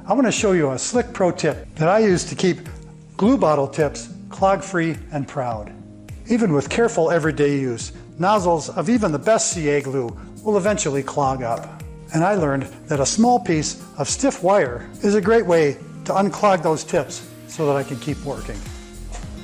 I want to show you a slick pro tip that I use to keep glue bottle tips clog-free and proud. Even with careful everyday use, nozzles of even the best CA glue will eventually clog up. And I learned that a small piece of stiff wire is a great way to unclog those tips so that I can keep working.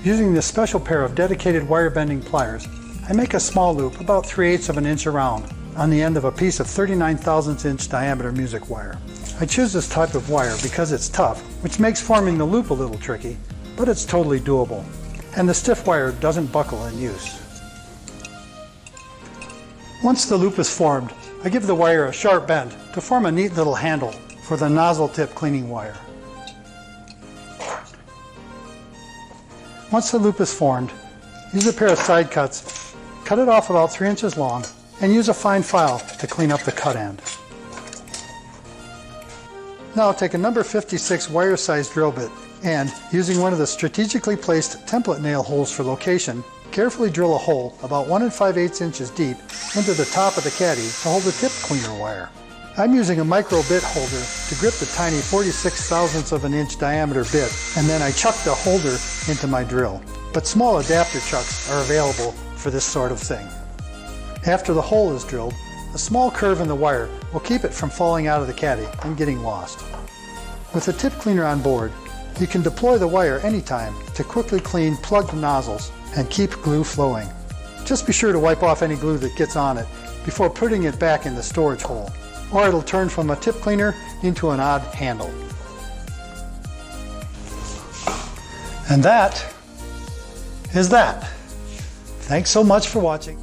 Using this special pair of dedicated wire bending pliers, I make a small loop about 3/8 of an inch around on the end of a piece of 39/1000 inch diameter music wire. I choose this type of wire because it's tough, which makes forming the loop a little tricky, but it's totally doable. And the stiff wire doesn't buckle in use. Once the loop is formed, I give the wire a sharp bend to form a neat little handle for the nozzle tip cleaning wire. Once the loop is formed, use a pair of side cuts, cut it off about 3 inches long, and use a fine file to clean up the cut end. Now take a number 56 wire-sized drill bit and, using one of the strategically placed template nail holes for location, carefully drill a hole about 1 5/8 inches deep into the top of the caddy to hold the tip cleaner wire. I'm using a micro bit holder to grip the tiny 46/1000 of an inch diameter bit, and then I chuck the holder into my drill. But small adapter chucks are available for this sort of thing. After the hole is drilled, a small curve in the wire will keep it from falling out of the caddy and getting lost. With the tip cleaner on board, you can deploy the wire anytime to quickly clean plugged nozzles and keep glue flowing. Just be sure to wipe off any glue that gets on it before putting it back in the storage hole, or it'll turn from a tip cleaner into an odd handle. And that is that. Thanks so much for watching.